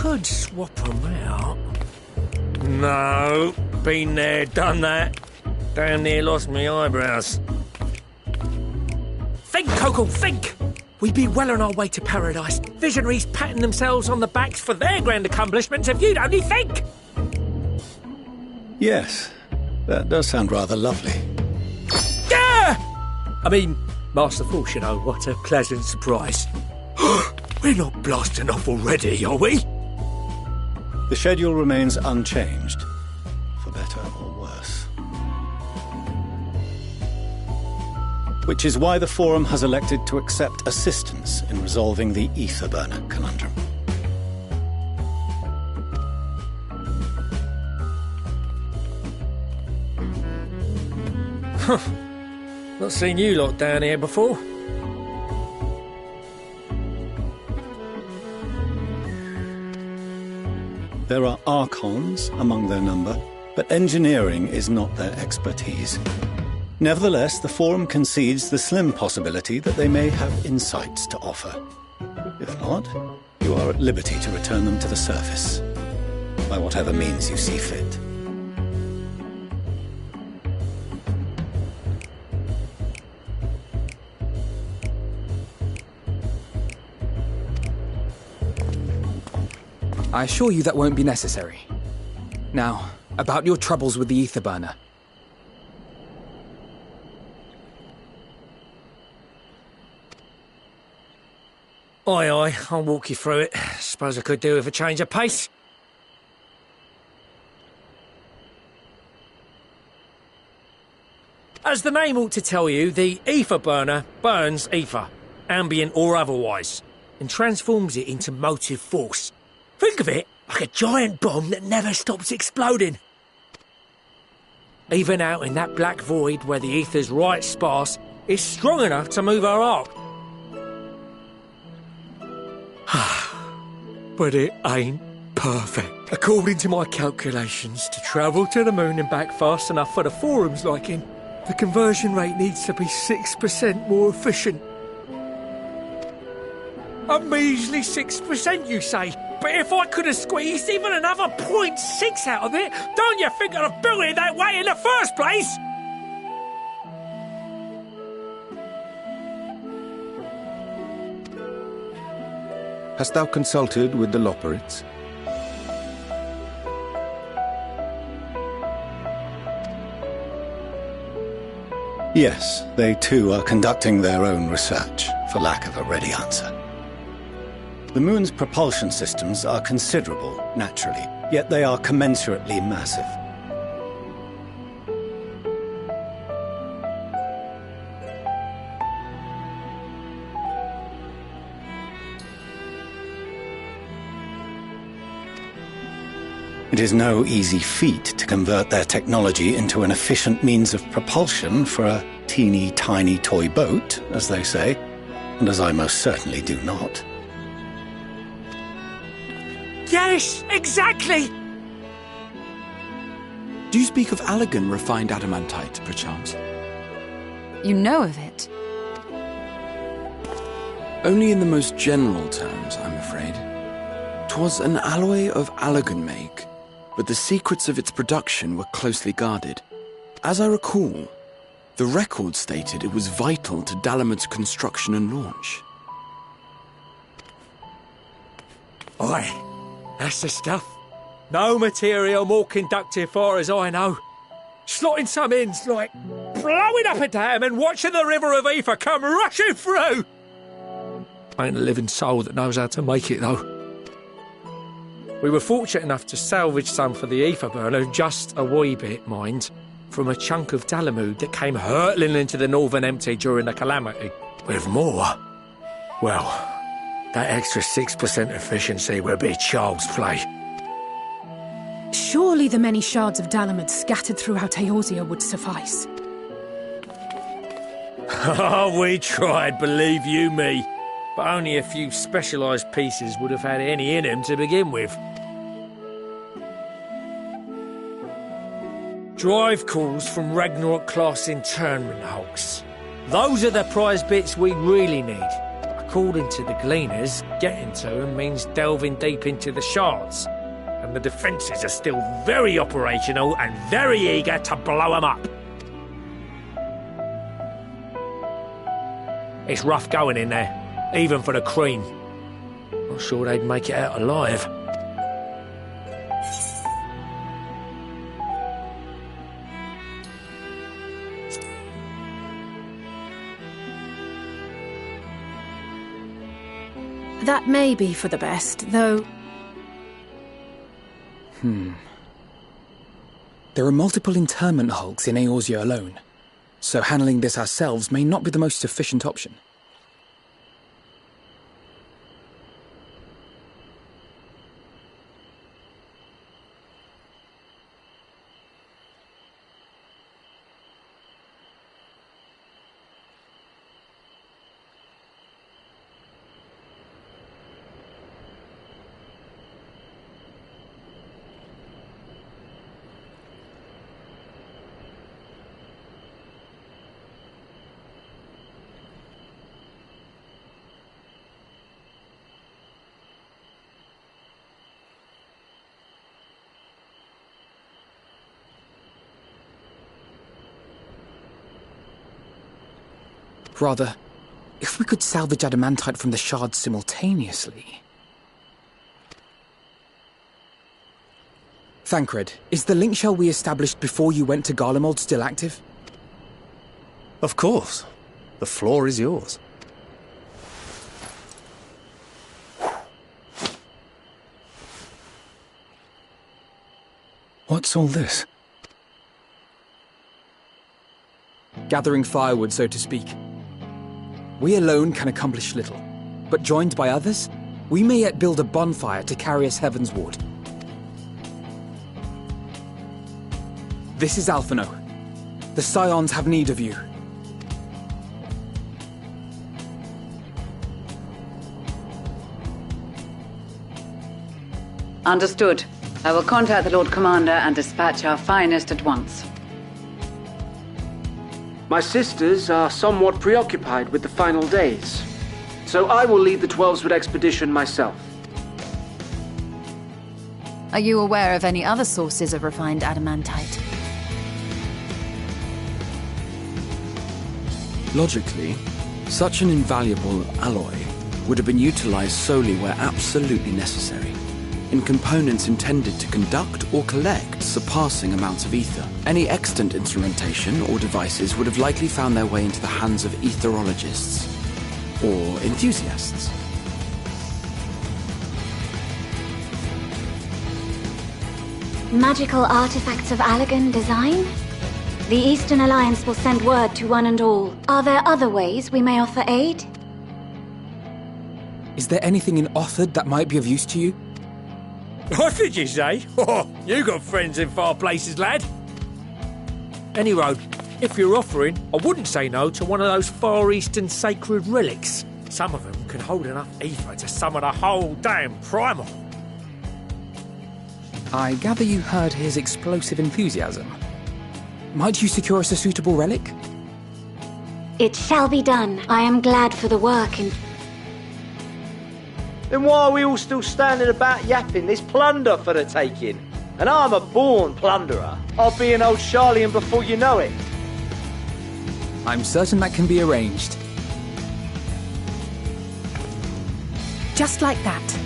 could swap them out. No, been there, done that. Damn near lost me eyebrows. Think, Coco, think! We'd be well on our way to paradise. Visionaries patting themselves on the backs for their grand accomplishments if you'd only think! Yes, that does sound rather lovely. Yeah! I mean, Master Force, you know, what a pleasant surprise. We're not blasting off already, are we? The schedule remains unchanged, for better or worse. Which is why the Forum has elected to accept assistance in resolving the ether burner conundrum. Not seen you lot down here before. There are Archons among their number, but engineering is not their expertise. Nevertheless, the Forum concedes the slim possibility that they may have insights to offer. If not, you are at liberty to return them to the surface, by whatever means you see fit. I assure you that won't be necessary. Now, about your troubles with the ether burner. Aye, aye, I'll walk you through it. Suppose I could do with a change of pace. As the name ought to tell you, the ether burner burns ether, ambient or otherwise, and transforms it into motive force. Think of it like a giant bomb that never stops exploding. Even out in that black void where the ether's right sparse, it's strong enough to move our arc. But it ain't perfect. According to my calculations, to travel to the moon and back fast enough for the Forum's liking, the conversion rate needs to be 6% more efficient. A measly 6%, you say? But if I could have squeezed even another 0.6 out of it, don't you think I'd have built it that way in the first place? Hast thou consulted with the Loperites? Yes, they too are conducting their own research, for lack of a ready answer. The moon's propulsion systems are considerable, naturally, yet they are commensurately massive. It is no easy feat to convert their technology into an efficient means of propulsion for a teeny tiny toy boat, as they say, and as I most certainly do not. Yes, exactly! Do you speak of Allagan refined adamantite, perchance? You know of it? Only in the most general terms, I'm afraid. 'Twas an alloy of Allagan make, but the secrets of its production were closely guarded. As I recall, the record stated it was vital to Dalamud's construction and launch. Aye, that's the stuff. No material more conductive far as I know. Slotting some ends like blowing up a dam and watching the river of ether come rushing through. Ain't a living soul that knows how to make it, though. We were fortunate enough to salvage some for the ether burner, just a wee bit, mind, from a chunk of Dalamud that came hurtling into the Northern Empty during the calamity. With more, well, that extra 6% efficiency would be child's play. Surely the many shards of Dalamud scattered throughout Eorzea would suffice. Oh, we tried, believe you me. But only a few specialised pieces would have had any in them to begin with. Drive calls from Ragnarok-class internment hulks. Those are the prize bits we really need. I According to the Gleaners, getting to them means delving deep into the shards. And the defences are still very operational and very eager to blow them up. It's rough going in there, even for the Queen. Not sure they'd make it out alive. That may be for the best, though. There are multiple internment hulks in Eorzea alone, so handling this ourselves may not be the most efficient option. Rather, if we could salvage adamantite from the shards simultaneously... Thancred, is the link shell we established before you went to Garlemald still active? Of course. The floor is yours. What's all this? Gathering firewood, so to speak. We alone can accomplish little, but joined by others, we may yet build a bonfire to carry us heavensward. This is Alphino. The Scions have need of you. Understood. I will contact the Lord Commander and dispatch our finest at once. My sisters are somewhat preoccupied with the final days, so I will lead the 12-Sword expedition myself. Are you aware of any other sources of refined adamantite? Logically, such an invaluable alloy would have been utilized solely where absolutely necessary, in components intended to conduct or collect surpassing amounts of ether. Any extant instrumentation or devices would have likely found their way into the hands of etherologists or enthusiasts. Magical artifacts of Allagan design? The Eastern Alliance will send word to one and all. Are there other ways we may offer aid? Is there anything in Othard that might be of use to you? What did you say? Oh, you got friends in far places, lad. Any road, if you're offering, I wouldn't say no to one of those Far Eastern sacred relics. Some of them can hold enough ether to summon a whole damn primal. I gather you heard his explosive enthusiasm. Might you secure us a suitable relic? It shall be done. I am glad for the work and... Then why are we all still standing about yapping? There's plunder for the taking. And I'm a born plunderer. I'll be an old Charlian before you know it. I'm certain that can be arranged. Just like that.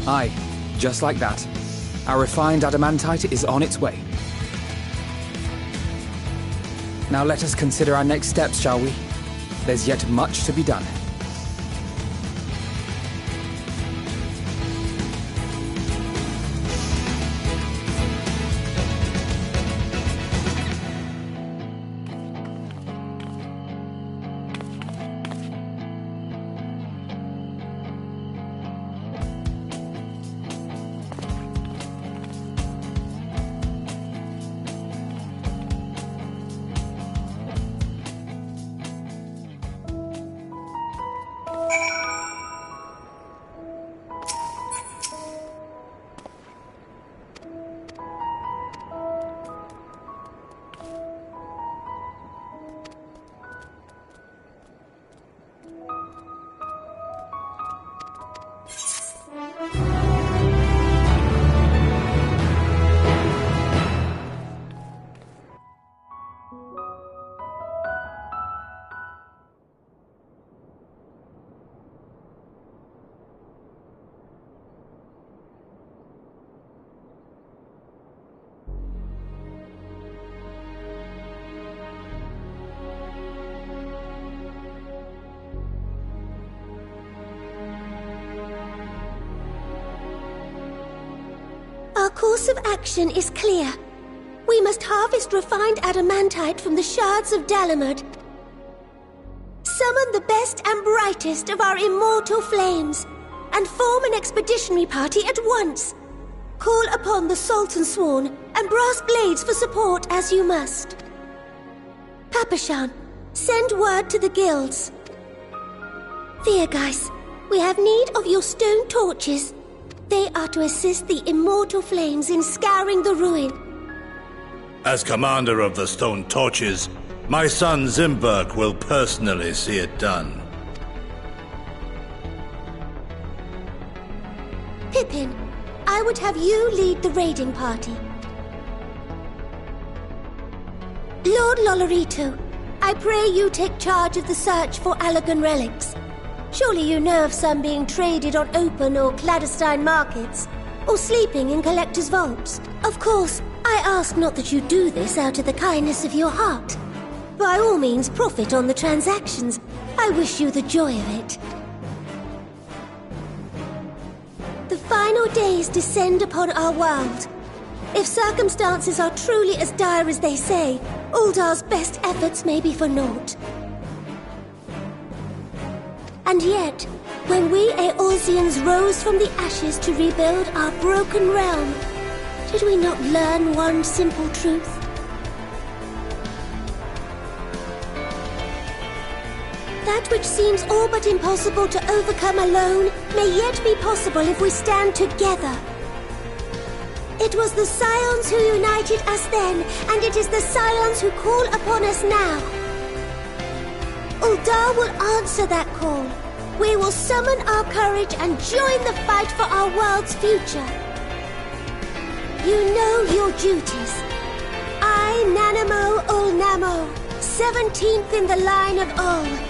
Aye, just like that. Our refined adamantite is on its way. Now let us consider our next steps, shall we? There's yet much to be done. course of action is clear. We must harvest refined adamantite from the shards of Dalamud. Summon the best and brightest of our immortal flames, and form an expeditionary party at once. Call upon the Sultan Sworn and Brass Blades for support as you must. Papashan, send word to the guilds. Viergeist, we have need of your stone torches. They are to assist the immortal flames in scouring the ruin. As commander of the stone torches, my son Zimberk will personally see it done. Pippin, I would have you lead the raiding party. Lord Lolorito, I pray you take charge of the search for Allagan relics. Surely you know of some being traded on open or clandestine markets, or sleeping in collectors' vaults. Of course, I ask not that you do this out of the kindness of your heart. By all means, profit on the transactions. I wish you the joy of it. The final days descend upon our world. If circumstances are truly as dire as they say, Uldar's best efforts may be for naught. And yet, when we Eorzeans rose from the ashes to rebuild our broken realm, did we not learn one simple truth? That which seems all but impossible to overcome alone may yet be possible if we stand together. It was the Scions who united us then, and it is the Scions who call upon us now. Uldar will answer that call. We will summon our courage and join the fight for our world's future. You know your duties. I, Nanamo Ul Namo, 17th in the line of Ul.